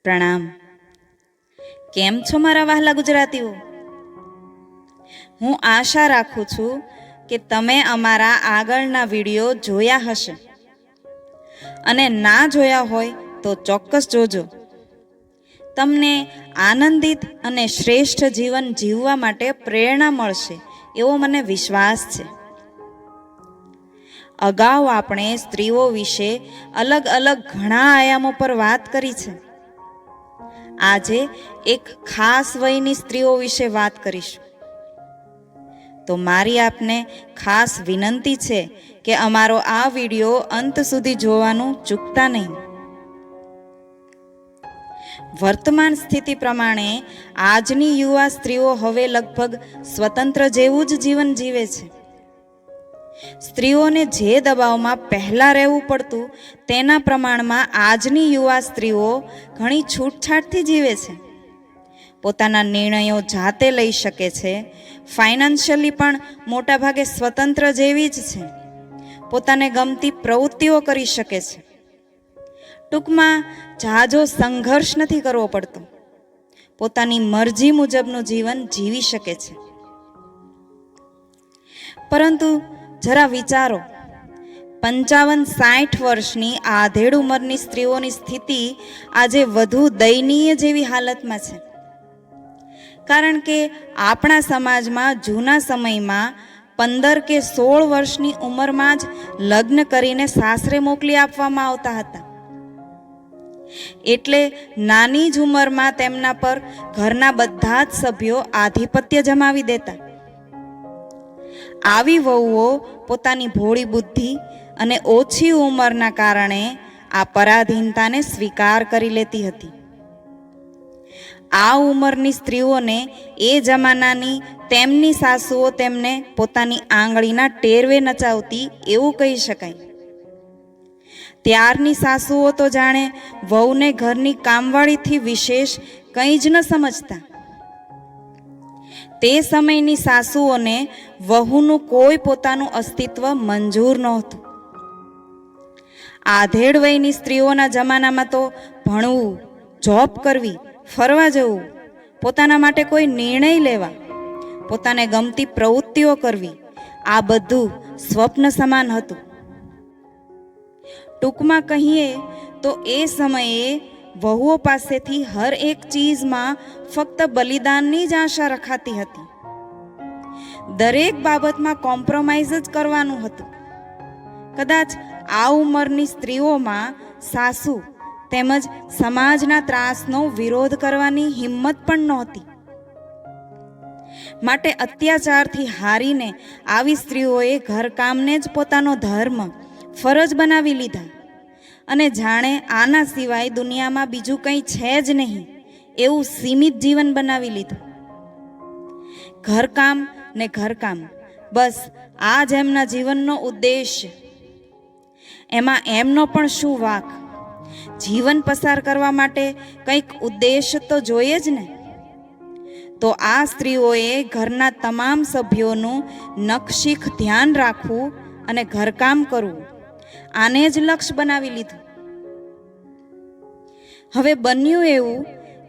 પ્રણામ. કેમ છો મારા વહાલા ગુજરાતીઓ? હું આશા રાખું છું કે તમે અમારા આગળના વિડીયો જોયા હશે, અને ના જોયા હોય તો ચોક્કસ જોજો. તમને આનંદિત અને શ્રેષ્ઠ જીવન જીવવા માટે પ્રેરણા મળશે એવો મને વિશ્વાસ છે. અગાઉ આપણે સ્ત્રીઓ વિશે અલગ અલગ ઘણા આયામો પર વાત કરી છે. આજે એક ખાસ વયની સ્ત્રીઓ વિશે વાત કરીશું. તો મારી આપને ખાસ વિનંતી છે કે અમારો આ વિડીયો અંત સુધી જોવાનું ચૂકતા નહીં. વર્તમાન સ્થિતિ પ્રમાણે આજની યુવા સ્ત્રીઓ હવે લગભગ સ્વતંત્ર જેવું જ જીવન જીવે છે. સ્ત્રીઓને જે દબાવમાં પહેલાં રહેવું પડતું તેના પ્રમાણમાં આજની યુવા સ્ત્રીઓ ઘણી છૂટછાટથી જીવે છે. પોતાના નિર્ણયો જાતે લઈ શકે છે. ફાઇનાન્શિયલી પણ મોટાભાગે સ્વતંત્ર જેવી જ છે. પોતાને ગમતી પ્રવૃત્તિઓ કરી શકે છે. ટૂંકમાં ઝાઝો સંઘર્ષ નથી કરવો પડતો. પોતાની મરજી મુજબનું જીવન જીવી શકે છે. પરંતુ જરા વિચારો, 55-60 વર્ષની આધેડ ઉંમરની સ્ત્રીઓની સ્થિતિ આજે વધુ દયનીય જેવી હાલતમાં છે. કારણ કે આપણા સમાજમાં જૂના સમયમાં 15 કે 16 વર્ષની ઉંમરમાં જ લગ્ન કરીને સાસરે મોકલી આપવામાં આવતા હતા. એટલે નાની જ ઉંમરમાં તેમના પર ઘરના બધા જ સભ્યો આધિપત્ય જમાવી દેતા. આવી વહુઓ પોતાની ભોળી બુદ્ધિ અને ઓછી ઉંમરના કારણે આ પરાધીનતાને સ્વીકાર કરી લેતી હતી. આ ઉંમરની સ્ત્રીઓને એ જમાનાની તેમની સાસુઓ તેમને પોતાની આંગળીના ટેરવે નચાવતી એવું કહી શકાય. ત્યારની સાસુઓ તો જાણે વહુને ઘરની કામવાળીથી વિશેષ કંઈ જ ન સમજતા. તે સમયની સાસુઓને વહુનું કોઈ પોતાનું અસ્તિત્વ મંજૂર નહોતું. આધેડ વયની સ્ત્રીઓના જમાનામાં તો ભણવું, જોબ કરવી, ફરવા જવું, પોતાના માટે કોઈ નિર્ણય લેવા, પોતાને ગમતી પ્રવૃત્તિઓ કરવી, આ બધું સ્વપ્ન સમાન હતું. ટૂંકમાં કહીએ તો એ સમયે વહુઓ પાસેથી હર એક ચીજમાં ફક્ત બલિદાનની જ આશા રખાતી હતી. દરેક બાબતમાં કોમ્પ્રોમાઇઝ જ કરવાનું હતું. કદાચ આ ઉંમરની સ્ત્રીઓમાં સાસુ તેમજ સમાજના ત્રાસનો વિરોધ કરવાની હિંમત પણ નહોતી. માટે અત્યાચારથી હારીને આવી સ્ત્રીઓએ ઘરકામને જ પોતાનો ધર્મ, ફરજ બનાવી લીધા અને જાણે આના સિવાય દુનિયામાં બીજું કંઈ છે જ નહીં એવું સીમિત જીવન બનાવી લીધું. ઘરકામ ને ઘરકામ, બસ આ જ એમના જીવનનો ઉદ્દેશ્ય. એમાં એમનો પણ શું વાંક? જીવન પસાર કરવા માટે કંઈક ઉદ્દેશ્ય તો જોઈએ જ ને. તો આ સ્ત્રીઓએ ઘરના તમામ સભ્યોનું નખશીખ ધ્યાન રાખવું અને ઘરકામ કરવું, આને જ લક્ષ્ય બનાવી લીધું. હવે બન્યું એવું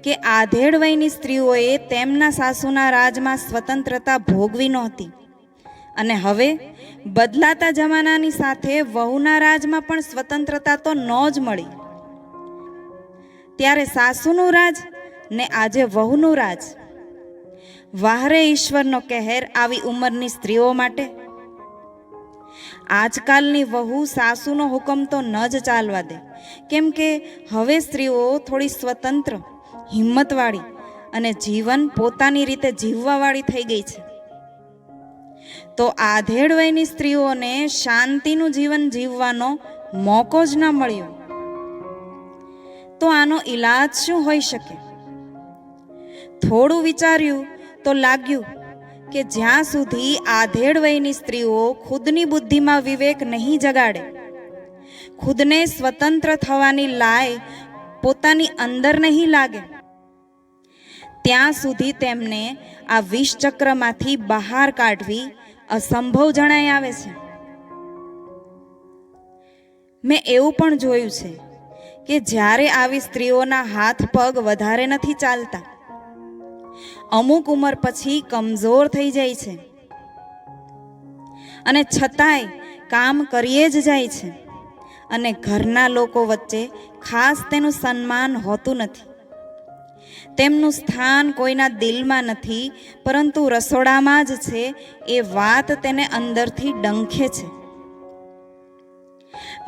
કે આધેડ વયની સ્ત્રીઓએ તેમના સાસુના રાજમાં સ્વતંત્રતા ભોગવી નહોતી, અને હવે બદલાતા જમાનાની સાથે વહુના રાજમાં પણ સ્વતંત્રતા તો ન જ મળી. ત્યારે સાસુનું રાજ ને આજે વહુનું રાજ. વાહરે ઈશ્વરનો કહેર આવી ઉંમરની સ્ત્રીઓ માટે. આજકાલની વહુ સાસુનો હુકમ તો ન જ ચાલવા દે, કેમ કે હવે સ્ત્રીઓ થોડી સ્વતંત્ર, હિંમતવાળી અને જીવન પોતાની રીતે જીવવાવાળી થઈ ગઈ છે. તો આધેડ વયની સ્ત્રીઓને શાંતિનું જીવન જીવવાનો મોકો જ ન મળ્યો. તો આનો ઈલાજ શું હોઈ શકે? થોડું વિચાર્યું તો લાગ્યું કે જ્યાં સુધી આધેડ વયની સ્ત્રીઓ ખુદની બુદ્ધિમાં વિવેક નહીં જગાડે, ખુદને સ્વતંત્ર થવાની લાય પોતાની અંદર નહીં લાગે, ત્યાં સુધી તેમને આ વિષચક્રમાંથી બહાર કાઢવી અસંભવ જણાઈ આવે છે. મેં એવું પણ જોયું છે કે જ્યારે આવી સ્ત્રીઓના હાથ પગ વધારે નથી ચાલતા, અમુક ઉંમર પછી કમજોર થઈ જાય છે અને છતાંય કામ કરીએ જ જાય છે અને ઘરના લોકો વચ્ચે ખાસ તેનું સન્માન હોતું નથી. તેમનું સ્થાન કોઈના દિલમાં નથી, પરંતુ રસોડામાં જ છે. એ વાત તેને અંદરથી ડંખે છે.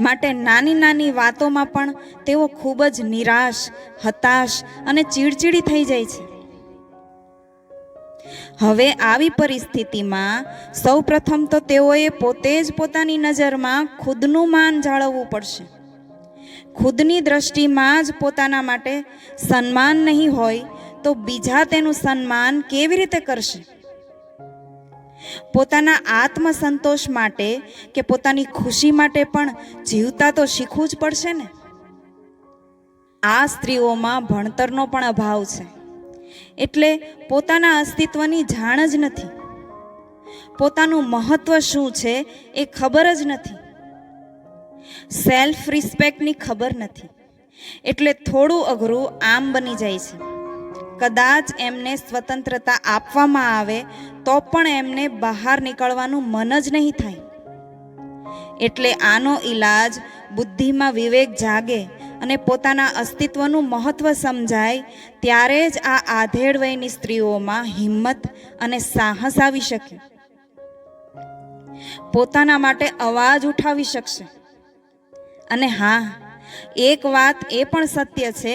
માટે નાની નાની વાતોમાં પણ તેઓ ખૂબ જ નિરાશ, હતાશ અને ચીડચીડી થઈ જાય છે. હવે આવી પરિસ્થિતિમાં સૌપ્રથમ તો તેઓએ પોતે જ પોતાની નજરમાં ખુદનું માન જાળવવું પડશે. ખુદની દ્રષ્ટિમાં જ પોતાના માટે સન્માન નહીં હોય તો બીજા તેનું સન્માન કેવી રીતે કરશે? પોતાના આત્મસંતોષ માટે કે પોતાની ખુશી માટે પણ જીવતા તો શીખવું જ પડશે ને. આ સ્ત્રીઓમાં ભણતરનો પણ અભાવ છે, એટલે પોતાના અસ્તિત્વની જાણ જ નથી. પોતાનું મહત્વ શું છે એ ખબર જ નથી. સેલ્ફ રિસ્પેક્ટની ખબર નથી, એટલે થોડું અઘરું આમ બની જાય છે. કદાચ એમને સ્વતંત્રતા આપવામાં આવે તો પણ એમને બહાર નીકળવાનું મન જ નહીં થાય. એટલે આનો ઈલાજ બુદ્ધિમાં વિવેક જાગે અને પોતાના અસ્તિત્વનું મહત્વ સમજાય, ત્યારે જ આ આધેડ વયની સ્ત્રીઓમાં હિંમત અને સાહસ આવી શકે, પોતાના માટે અવાજ ઉઠાવી શકશે. અને હા, એક વાત એ પણ સત્ય છે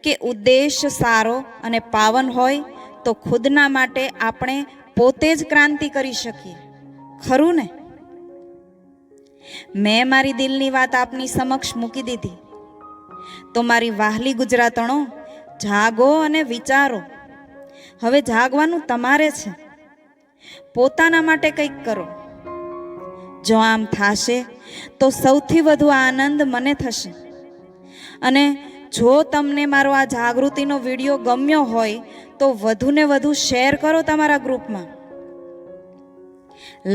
કે ઉદ્દેશ સારો અને પાવન હોય તો ખુદના માટે આપણે પોતે જ ક્રાંતિ કરી શકીએ. ખરું ને? મેં મારી દિલની વાત આપની સમક્ષ મૂકી દીધી, તો મારી વહાલી ગુજરાતણો, જાગો અને વિચારો. હવે જાગવાનું તમારે છે. પોતાના માટે કંઈક કરો. જો આમ થશે તો સૌથી વધુ આનંદ મને થશે. અને જો તમને મારો આ જાગૃતિનો વિડીયો ગમ્યો હોય તો વધુને વધુ શેર કરો તમારા ગ્રુપમાં,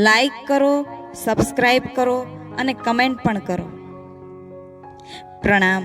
લાઈક કરો, સબસ્ક્રાઈબ કરો અને કમેન્ટ પણ કરો. પ્રણામ.